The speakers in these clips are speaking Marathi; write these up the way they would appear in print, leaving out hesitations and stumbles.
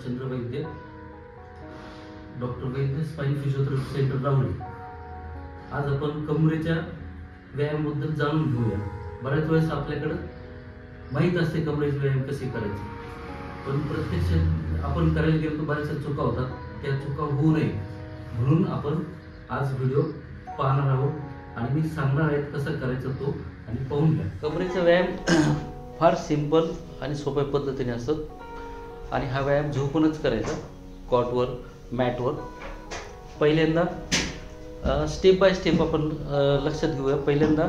चंद्र वैद्य, डॉक्टर वैद्य स्पाइन फिजिओथेरपी सेंटर राहुरी। आज आपण कमरेच्या व्यायामाबद्दल जाणून घेऊया। बऱ्याच वेळेस आपल्याकडे माहीत असते कमरेचे व्यायाम कसे करायचे, पण प्रत्यक्षात आपण करायला गेलो तर बऱ्याचशा चुका होतात। त्या चुका होऊ नये म्हणून आपण आज व्हिडिओ पाहणार आहोत आणि मी सांगणार आहे कसं करायचं तो आणि पाहून घ्या। कमरेचा व्यायाम फार सिंपल आणि सोप्या पद्धतीने असतो आणि हा व्यायाम झोपूनच करायचा, कॉटवर, मॅटवर। पहिल्यांदा स्टेप बाय स्टेप आपण लक्षात घेऊया। पहिल्यांदा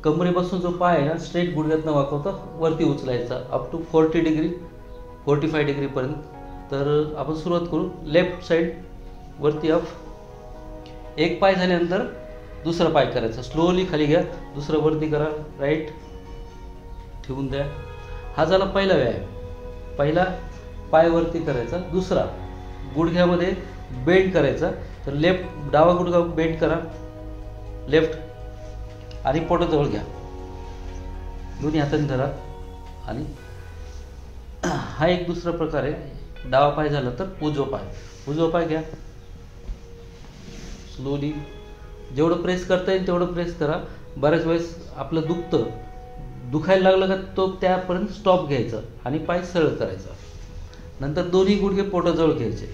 कमरेपासून जो पाय आहे ना, स्ट्रेट गुडघ्यातनं वाकवता वरती उचलायचा अप टू 40 डिग्री 45 डिग्रीपर्यंत। तर आपण सुरुवात करू लेफ्ट साईड वरती अप। एक पाय झाल्यानंतर दुसरा पाय करायचा, स्लोली खाली घ्या, दुसरं वरती करा, राईट ठेवून द्या। हा झाला पहिला व्यायाम। पहिला पाय वरती करायचा, दुसरा गुडघ्यामध्ये बेंड करायचा। तर लेफ्ट डावा गुडघा बेंड करा, लेफ्ट आणि पोटाजवळ घ्या, दोन्ही हातांनी धरा आणि हा एक दुसरा प्रकार आहे। डावा पाय झाला तर उजवा पाय घ्या, स्लोली जेवढं प्रेस करता येईल तेवढं प्रेस करा। बऱ्याच वेळेस आपलं दुखायला लागलं का तो त्यापर्यंत स्टॉप घ्यायचा आणि पाय सरळ करायचा। नंतर दोन्ही गुडघे पोटाजवळ घ्यायचे,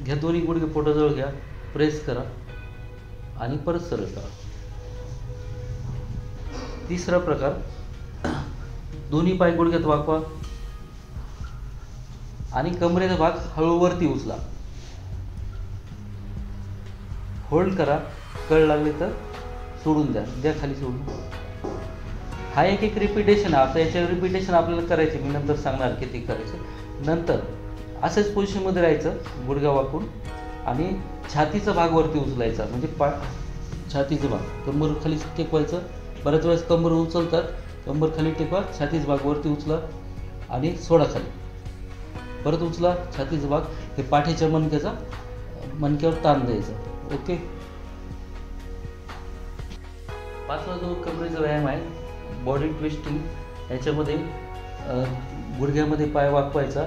घ्या दोन्ही गुडघे पोटाजवळ घ्या, प्रेस करा आणि परत सरळ करा। तिसरा प्रकार, दोन्ही पाय गुडघ्यात वाकवा आणि कमरेचा भाग हळू वरती उचला, होल्ड करा, कळ लागली तर सोडून द्या खाली सोडून। हा एक रिपिटेशन आहे। आता याच्या रिपिटेशन आपल्याला करायचे, मी नंतर सांगणार किती करायचे। नंतर असेच पोझिशनमध्ये राहायचं, गुडघा वाकून आणि छातीचा भाग वरती उचलायचा, म्हणजे छातीचा भाग, कंबर खाली टेकवायचं। बऱ्याच वेळेस कंबर उचलतात, कंबर खाली टेकवा, छातीचा भाग वरती उचला आणि सोडा खाली, परत उचला छातीचा भाग, हे पाठीच्या मणक्यावर ताण द्यायचा। ओके। पाचवा जो कमरेचा व्यायाम आहे बॉडी ट्विस्टिंग। याच्यामध्ये गुडघ्यामध्ये पाय वाकवायचा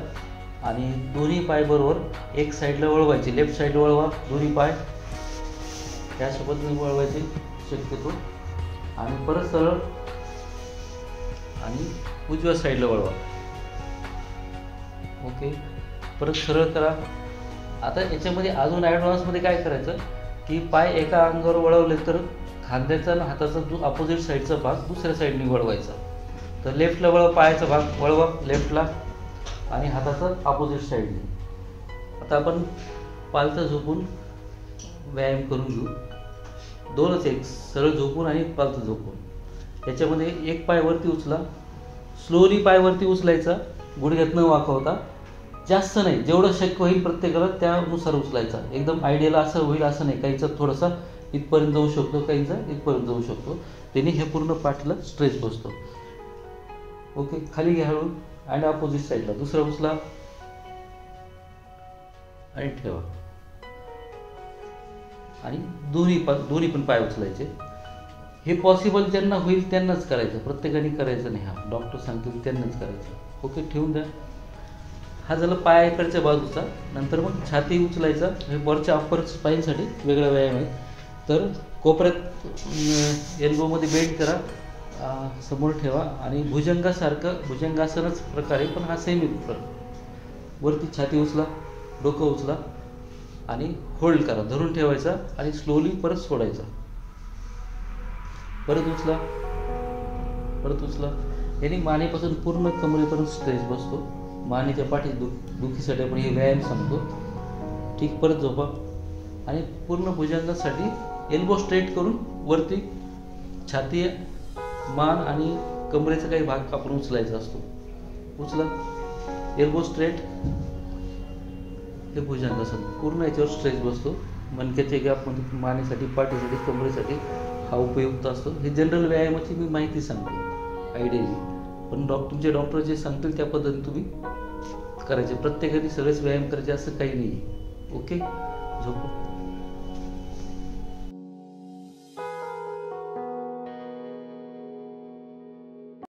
आणि दोन्ही पाय बरोबर एक साईडला वळवायचे, लेफ्ट साईडला वळवा, दोन्ही पाय या पद्धतीने वळवायचे शक्यतो आणि परत सरळ आणि उजव्या साईडला वळवा। ओके, परत सरळ करा। आता याच्यामध्ये अजून ॲडव्हान्समध्ये काय करायचं की पाय एका अंगावर वळवले तर खांद्याचा आणि हाताचा जो अपोजिट साईडचा भाग दुसऱ्या साईडने वळवायचा। तर लेफ्टला वळवा, पायाचा भाग वळवा लेफ्टला आणि हाताचा अपोजिट साईडने। आता आपण पालथा झोपून व्यायाम करून घेऊ, दोनच, एक सरळ झोपून आणि पालथा झोपून। याच्यामध्ये एक पाय वरती उचला, स्लोली पाय वरती उचलायचा, गुडघ्यात न वाकवता, जास्त नाही, जेवढं शक्य होईल प्रत्येकाला त्यानुसार उचलायचा। एकदम आयडियल असं होईल असं नाही, काहीचा थोडासा इथपर्यंत जाऊ शकतो, काहीचा इथपर्यंत जाऊ शकतो, त्याने हे पूर्ण पाठीला स्ट्रेच बसतो। ओके, खाली घ्या हळू आणि अपोजिट साईडला दुसरा उचला आणि ठेवा आणि दोन्ही पण पाय उचलायचे। हे पॉसिबल ज्यांना होईल त्यांनाच करायचं, प्रत्येकाने करायचं नाही, हा डॉक्टर सांगतील त्यांनाच करायचं। ओके, ठेवून द्या। हा झाला पायाकडच्या बाजूचा। नंतर मग छाती उचलायचा, हे वरच्या अप्पर स्पाईनसाठी वेगळा व्यायाम आहे। तर कोपऱ्यात एल्बोमध्ये बेंड करा, समोर ठेवा आणि भुजंगासनच प्रकार आहे, पण हा सेमी प्रकार। वरती छाती उचला, डोकं उचला आणि होल्ड करा, धरून ठेवायचा आणि स्लोली परत सोडायचा, परत उचला। याने मानेपासून पूर्ण कमरेपर्यंत स्ट्रेच बसतो। मानेच्या पाठी दुखीसाठी आपण हे व्यायाम सांगतो। ठीक, परत झोपा आणि पूर्ण भुजंगासाठी एल्बो स्ट्रेट करून वरती छाती, मान आणि कमरेचा काही भाग आपण उचलायचा असतो। उचला, एल्बो स्ट्रेट, हे भुजंगासन पूर्ण याच्यावर स्ट्रेच बसतो। मणक्याच्या गॅपमध्ये मानेसाठी, पाठीसाठी, कमरेसाठी हा उपयुक्त असतो। हे जनरल व्यायामाची मी माहिती सांगतो आयडियली, पण तुमचे डॉक्टर जे सांगतील त्या पद्धतीने तुम्ही करायचे। प्रत्येकाने सगळेच व्यायाम करायचे असं काही नाही। ओके, झोपू।